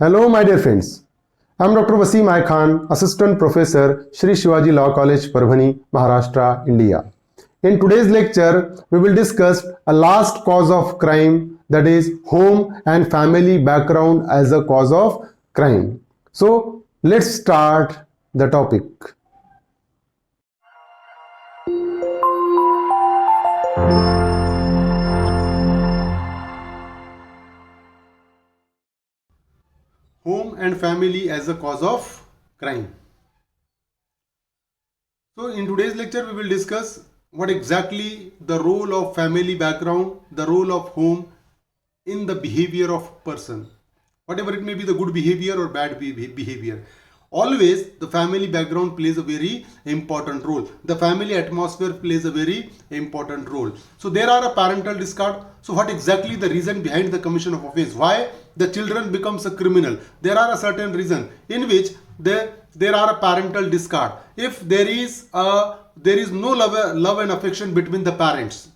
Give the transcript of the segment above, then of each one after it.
Hello, my dear friends. I'm Dr. Waseem I Khan, Assistant Professor, Shri Shivaji Law College, Parbhani, Maharashtra, India. In today's lecture, we will discuss a last cause of crime, that is home and family background as a cause of crime. So, let's start the topic. Home and family as a cause of crime. So in today's lecture we will discuss what exactly the role of family background, the role of home in the behavior of person. Whatever it may be, the good behavior or bad behavior. Always the family background plays a very important role. The family atmosphere plays a very important role. So there are a parental discard. So what exactly the reason behind the commission of offense? Why the children becomes a criminal? There are a certain reason in which there are a parental discard. If there is no love and affection between the parents,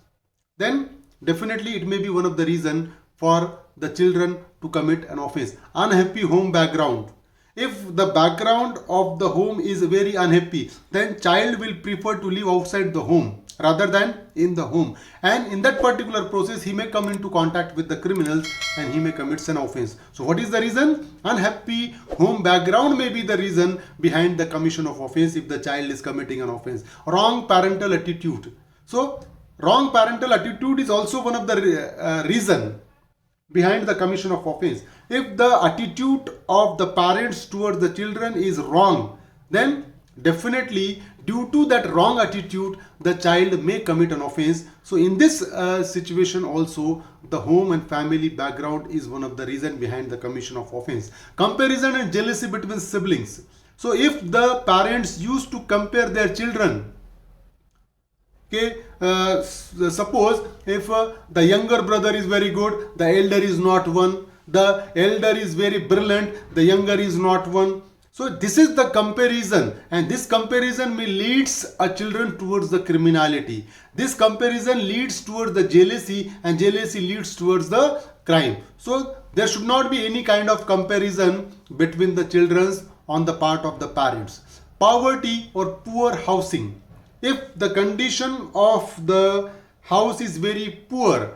then definitely it may be one of the reason for the children to commit an offense. Unhappy home background. If the background of the home is very unhappy, then child will prefer to live outside the home rather than in the home, and in that particular process he may come into contact with the criminals and he may commit an offense. So what is the reason? Unhappy home background may be the reason behind the commission of offense if the child is committing an offense. Wrong parental attitude. So wrong parental attitude is also one of the reason behind the commission of offense. If the attitude of the parents towards the children is wrong, then definitely due to that wrong attitude the child may commit an offense. So in this situation also the home and family background is one of the reason behind the commission of offense. Comparison and jealousy between siblings. So if the parents used to compare their children, okay, suppose if the younger brother is very good, the elder is not one. The elder is very brilliant, the younger is not one. So this is the comparison, and this comparison may leads a children towards the criminality. This comparison leads towards the jealousy, and jealousy leads towards the crime. So there should not be any kind of comparison between the children on the part of the parents. Poverty or poor housing. If the condition of the house is very poor,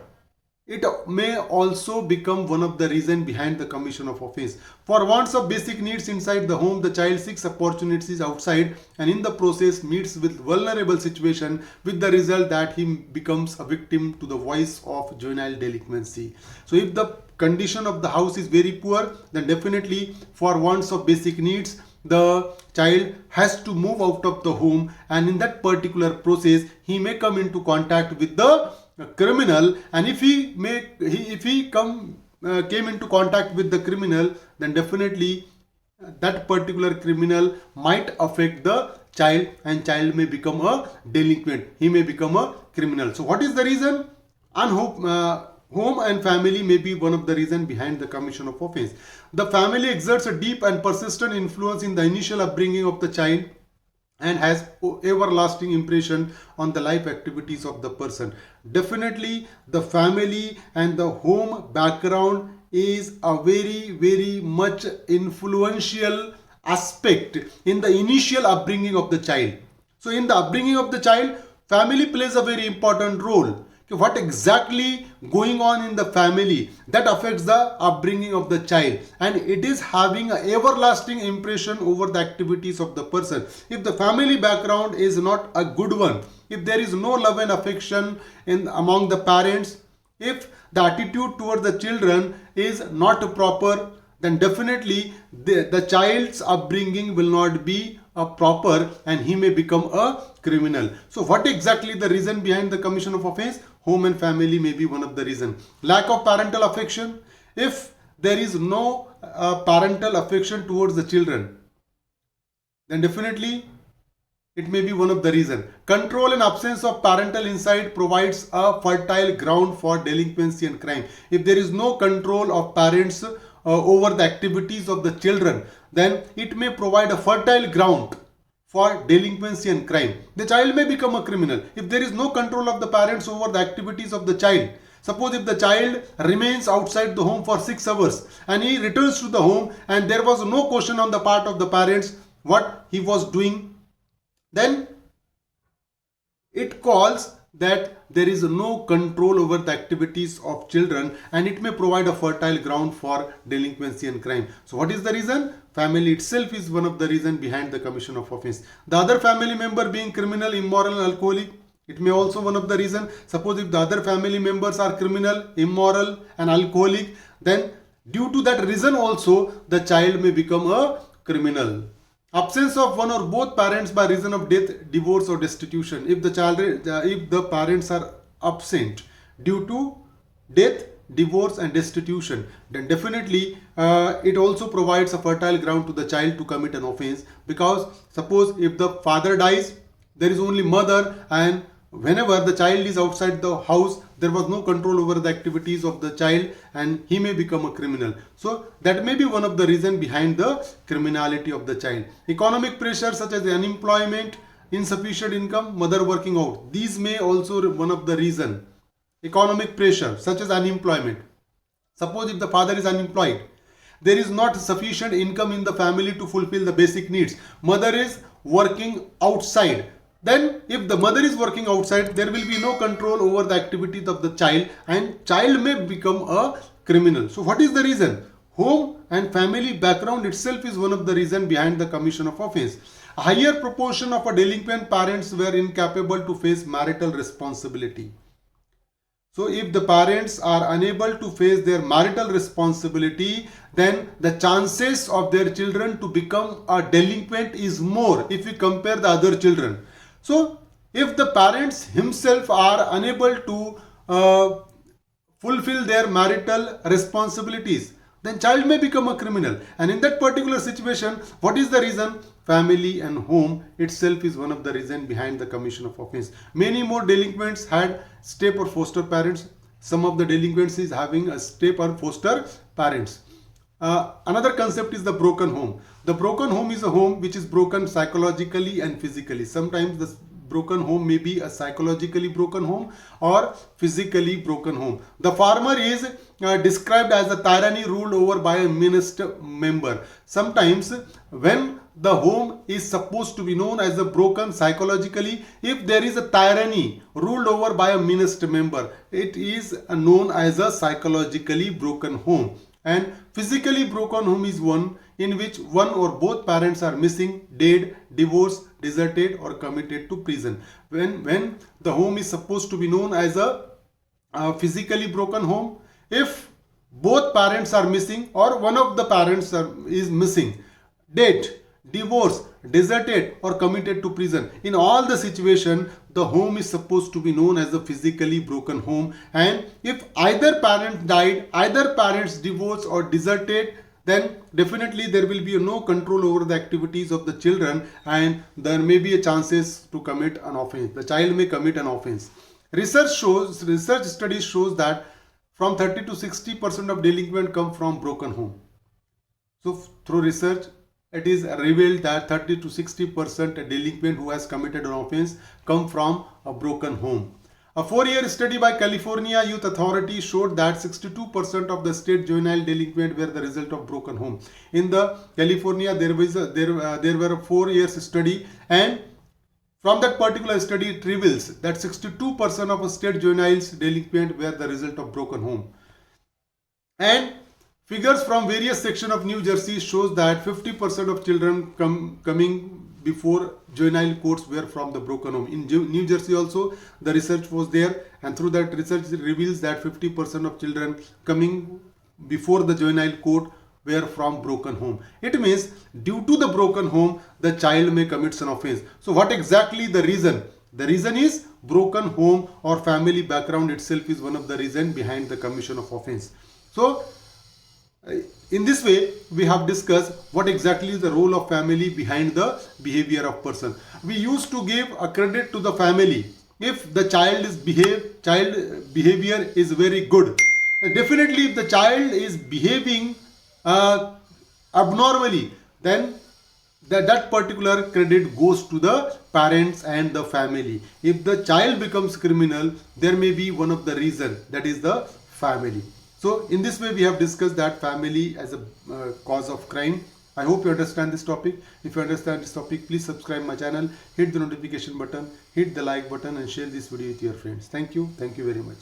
it may also become one of the reasons behind the commission of offense. For wants of basic needs inside the home, the child seeks opportunities outside and in the process meets with vulnerable situation, with the result that he becomes a victim to the voice of juvenile delinquency. So if the condition of the house is very poor, then definitely for wants of basic needs, the child has to move out of the home, and in that particular process he may come into contact with the criminal, and if he came into contact with the criminal, then definitely that particular criminal might affect the child, and child may become a delinquent, he may become a criminal. So what is the reason? Home and family may be one of the reasons behind the commission of offense. The family exerts a deep and persistent influence in the initial upbringing of the child and has everlasting impression on the life activities of the person. Definitely the family and the home background is a very much influential aspect in the initial upbringing of the child. So in the upbringing of the child, family plays a very important role. What exactly going on in the family, that affects the upbringing of the child, and it is having an everlasting impression over the activities of the person. If the family background is not a good one, if there is no love and affection among the parents, if the attitude toward the children is not proper, then definitely the child's upbringing will not be proper and he may become a criminal. So what exactly the reason behind the commission of offense? Home and family may be one of the reason. Lack of parental affection. If there is no parental affection towards the children, then definitely it may be one of the reason. Control and absence of parental insight provides a fertile ground for delinquency and crime. If there is no control of parents over the activities of the children, then it may provide a fertile ground for delinquency and crime. The child may become a criminal. If there is no control of the parents over the activities of the child, Suppose if the child remains outside the home for 6 hours and he returns to the home and there was no question on the part of the parents what he was doing, then it calls that there is no control over the activities of children, and it may provide a fertile ground for delinquency and crime. So what is the reason? Family itself is one of the reasons behind the commission of offense. The other family member being criminal, immoral and alcoholic, it may also one of the reason. Suppose if the other family members are criminal, immoral and alcoholic, then due to that reason also the child may become a criminal. Absence of one or both parents by reason of death, divorce or destitution. If the parents are absent due to death, divorce and destitution, then definitely it also provides a fertile ground to the child to commit an offense. Because suppose if the father dies, there is only mother, and whenever the child is outside the house, there was no control over the activities of the child and he may become a criminal. So that may be one of the reasons behind the criminality of the child. Economic pressure such as unemployment, insufficient income, mother working out. These may also one of the reason. Economic pressure such as unemployment. Suppose if the father is unemployed, there is not sufficient income in the family to fulfill the basic needs. Mother is working outside. Then if the mother is working outside, there will be no control over the activities of the child and child may become a criminal. So what is the reason? Home and family background itself is one of the reasons behind the commission of offense. A higher proportion of a delinquent parents were incapable to face marital responsibility. So if the parents are unable to face their marital responsibility, then the chances of their children to become a delinquent is more if we compare the other children. So if the parents himself are unable to fulfill their marital responsibilities, then child may become a criminal. And in that particular situation, what is the reason? Family and home itself is one of the reasons behind the commission of offense. Many more delinquents had step or foster parents. Some of the delinquents is having a step or foster parents. Another concept is the broken home. The broken home is a home which is broken psychologically and physically. Sometimes the broken home may be a psychologically broken home or physically broken home. The former is described as a tyranny ruled over by a menaced member. Sometimes when the home is supposed to be known as a broken psychologically, if there is a tyranny ruled over by a menaced member, it is known as a psychologically broken home. And physically broken home is one in which one or both parents are missing, dead, divorced, deserted or committed to prison. When the home is supposed to be known as a physically broken home, if both parents are missing or one of the parents is missing, dead, divorced, deserted or committed to prison. In all the situation, the home is supposed to be known as a physically broken home. And if either parent died, either parents divorced or deserted, then definitely there will be no control over the activities of the children and there may be a chances to commit an offense. The child may commit an offense. Research studies shows that from 30 to 60% of delinquent come from broken home. So through research, it is revealed that 30 to 60% delinquent who has committed an offense come from a broken home. A 4-year study by California Youth Authority showed that 62% of the state juvenile delinquent were the result of broken home. In the California, there were a 4-year study, and from that particular study, it reveals that 62% of state juveniles delinquent were the result of broken home. And figures from various sections of New Jersey shows that 50% of children coming before juvenile courts were from the broken home. In New Jersey also the research was there, and through that research it reveals that 50% of children coming before the juvenile court were from broken home. It means due to the broken home the child may commit an offense. So what exactly the reason? The reason is broken home or family background itself is one of the reasons behind the commission of offense. So in this way, we have discussed what exactly is the role of family behind the behavior of person. We used to give a credit to the family if the child behavior is very good. Definitely, if the child is behaving abnormally, then that particular credit goes to the parents and the family. If the child becomes criminal, there may be one of the reason, that is the family. So in this way we have discussed that family as a cause of crime. I hope you understand this topic. If you understand this topic, please subscribe my channel, hit the notification button, hit the like button and share this video with your friends. Thank you very much.